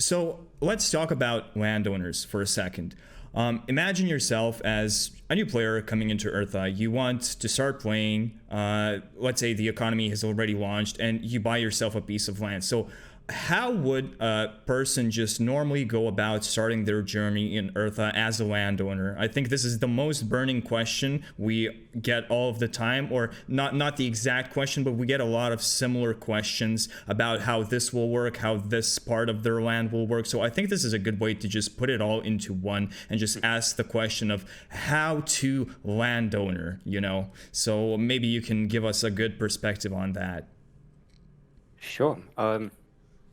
So let's talk about landowners for a second. Imagine yourself as a new player coming into ERTHA. You want to start playing. Let's say the economy has already launched and you buy yourself a piece of land. So how would a person just normally go about starting their journey in ERTHA as a landowner? I think this is the most burning question we get all of the time, or not the exact question, but we get a lot of similar questions about how this will work, how this part of their land will work. So I think this is a good way to just put it all into one and just ask the question of how to landowner, So maybe you can give us a good perspective on that. Sure.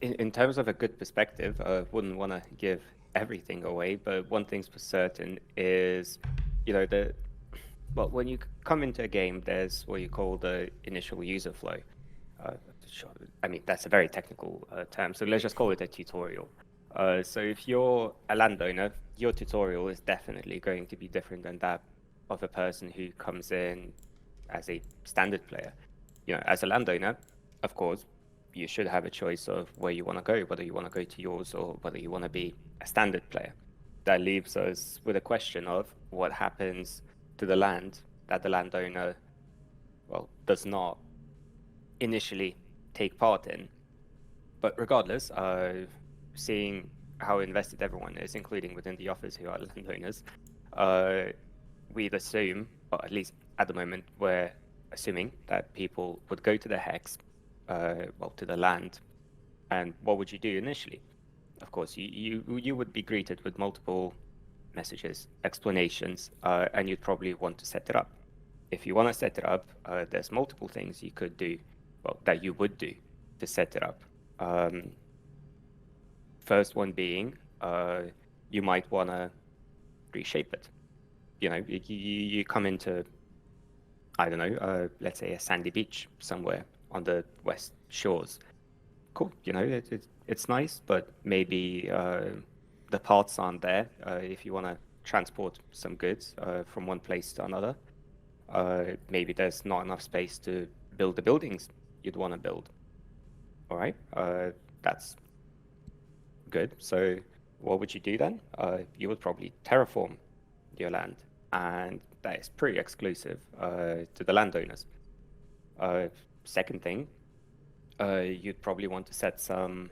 In terms of a good perspective, I wouldn't want to give everything away, but one thing's for certain is, when you come into a game, there's what you call the initial user flow. Uh, sure, I mean, that's a very technical term, so let's just call it a tutorial. So if you're a landowner, your tutorial is definitely going to be different than that of a person who comes in as a standard player. As a landowner, of course, you should have a choice of where you want to go, whether you want to go to yours or whether you want to be a standard player. That leaves us with a question of what happens to the land that the landowner, does not initially take part in. But regardless, seeing how invested everyone is, including within the office who are landowners, we'd assume, or at least at the moment, we're assuming that people would go to the hex, to the land. And what would you do initially? Of course, you would be greeted with multiple messages, explanations, and you'd probably want to set it up. If you want to set it up, there's multiple things you could do, that you would do to set it up. First one being, you might want to reshape it. You come into, I don't know, let's say a sandy beach somewhere on the west shores. Cool, it's nice, but maybe the paths aren't there if you want to transport some goods from one place to another. Maybe there's not enough space to build the buildings you'd want to build. All right, that's good. So what would you do then? You would probably terraform your land, and that is pretty exclusive to the landowners. Second thing, you'd probably want to set some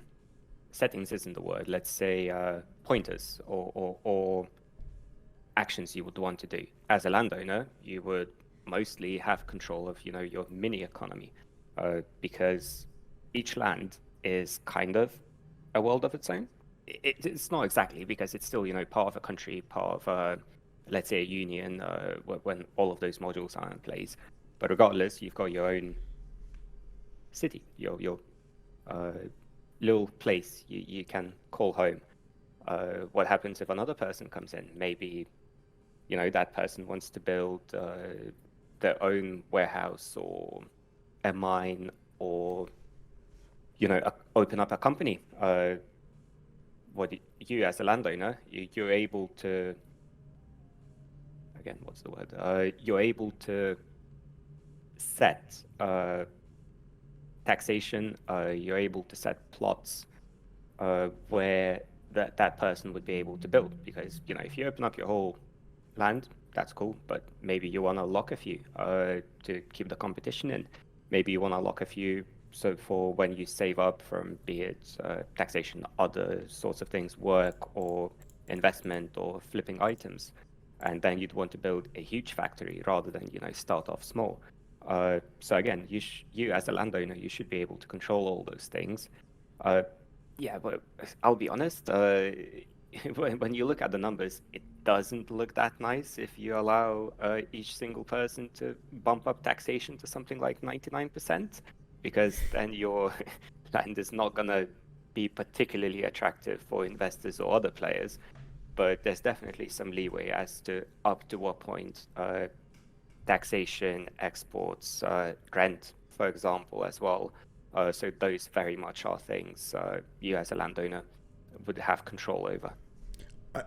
settings, isn't the word, let's say pointers or actions you would want to do. As a landowner, you would mostly have control of your mini economy, because each land is kind of a world of its own. It's not exactly, because it's still part of a country, part of let's say a union, when all of those modules are in place. But regardless, you've got your own city, your little place you can call home. What happens if another person comes in? Maybe that person wants to build their own warehouse or a mine, or open up a company. What you as a landowner, you're able to, again, what's the word? You're able to set taxation. You're able to set plots where that person would be able to build, because if you open up your whole land, that's cool, but maybe you want to lock a few to keep the competition in. Maybe you want to lock a few so for when you save up from, be it taxation, other sorts of things, work or investment or flipping items, and then you'd want to build a huge factory rather than start off small. So again, you as a landowner, you should be able to control all those things. Yeah, but I'll be honest, when you look at the numbers, it doesn't look that nice if you allow each single person to bump up taxation to something like 99%, because then your land is not going to be particularly attractive for investors or other players. But there's definitely some leeway as to up to what point taxation, exports, rent, for example, as well. So those very much are things you as a landowner would have control over.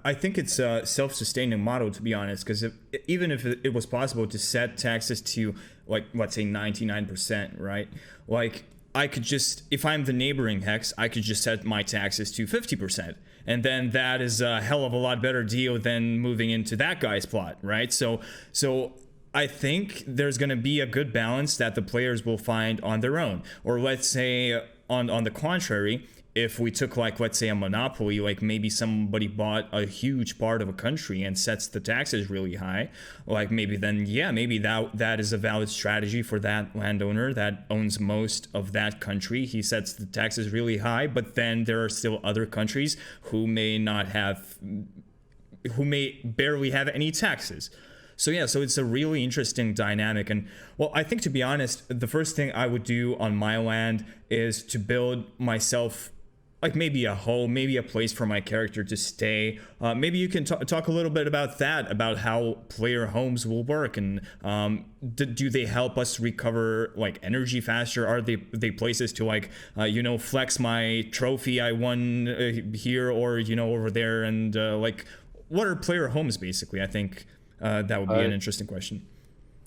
I think it's a self-sustaining model, to be honest, because even if it was possible to set taxes to, like, let's say 99%, right? Like, I could just, if I'm the neighboring hex, I could just set my taxes to 50%. And then that is a hell of a lot better deal than moving into that guy's plot, right? So I think there's going to be a good balance that the players will find on their own. Or let's say on the contrary, if we took, like, let's say a monopoly, like maybe somebody bought a huge part of a country and sets the taxes really high, like maybe then, yeah, maybe that is a valid strategy for that landowner that owns most of that country. He sets the taxes really high, but then there are still other countries who may barely have any taxes. So yeah, so it's a really interesting dynamic. And well, I think, to be honest, the first thing I would do on my land is to build myself, like, maybe a home, maybe a place for my character to stay. Maybe you can talk a little bit about that, about how player homes will work, and do they help us recover, like, energy faster? Are they places to, like, flex my trophy I won here or over there, and like, what are player homes basically? I think that would be an interesting question.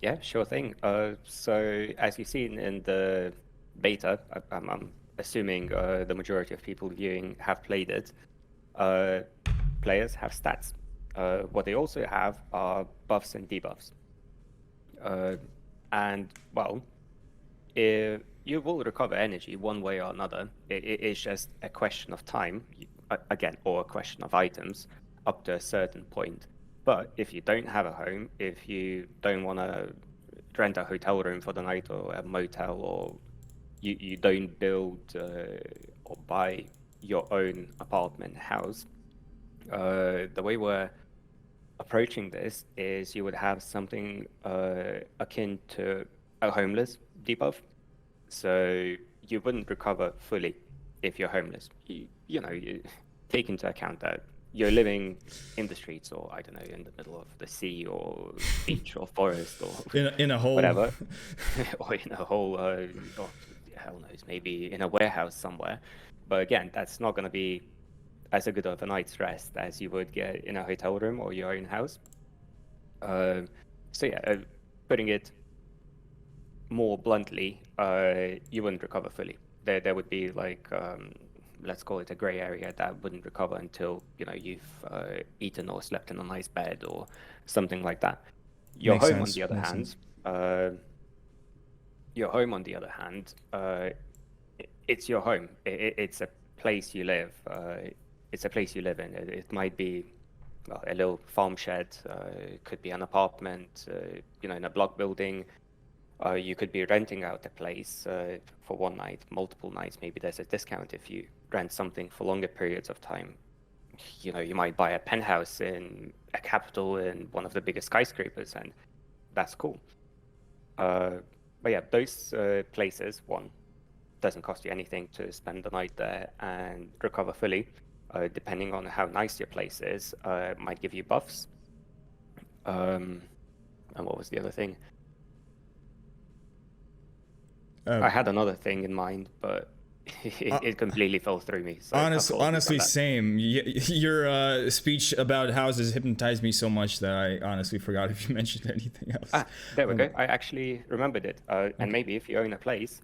Yeah, sure thing. So as you've seen in the beta, I'm assuming the majority of people viewing have played it. Players have stats. What they also have are buffs and debuffs. And well, if you will recover energy one way or another. It's just a question of time, again, or a question of items up to a certain point. But if you don't have a home, if you don't want to rent a hotel room for the night or a motel, or you don't build or buy your own apartment house, the way we're approaching this is you would have something akin to a homeless debuff. So you wouldn't recover fully if you're homeless. You take into account that you're living in the streets, or I don't know, in the middle of the sea or beach or forest, or in a hole, whatever, or in a hole, or hell knows, maybe in a warehouse somewhere. But again, that's not going to be as a good of a night's rest as you would get in a hotel room or your own house. So yeah, putting it more bluntly, you wouldn't recover fully. There would be, like, let's call it a gray area that wouldn't recover until you've eaten or slept in a nice bed or something like that. Your home, on the other hand, it's your home. It's a place you live. It's a place you live in. It might be, well, a little farm shed. It could be an apartment. In a block building. You could be renting out a place for one night, multiple nights. Maybe there's a discount if you rent something for longer periods of time. You might buy a penthouse in a capital in one of the biggest skyscrapers, and that's cool. But yeah, those places, one, doesn't cost you anything to spend the night there and recover fully. Depending on how nice your place is, might give you buffs. And what was the other thing? I had another thing in mind, but it completely fell through me. So honestly, same. Your speech about houses hypnotized me so much that I honestly forgot if you mentioned anything else. There we go. I actually remembered it. And maybe if you own a place,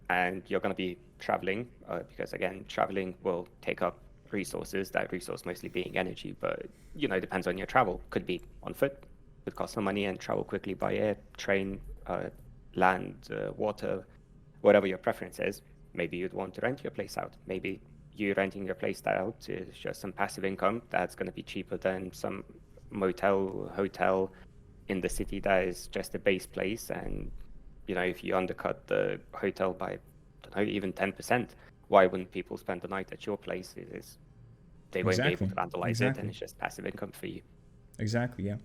and you're going to be traveling, because again, traveling will take up resources. That resource mostly being energy, but depends on your travel. Could be on foot, could cost some money, and travel quickly by air, train, land, water, whatever your preference is. Maybe you'd want to rent your place out. Maybe you renting your place out is just some passive income that's going to be cheaper than some motel, hotel in the city that is just a base place. And if you undercut the hotel by, I don't know, even 10%, why wouldn't people spend the night at your place? They won't be able to vandalize it, and it's just passive income for you. Exactly, yeah.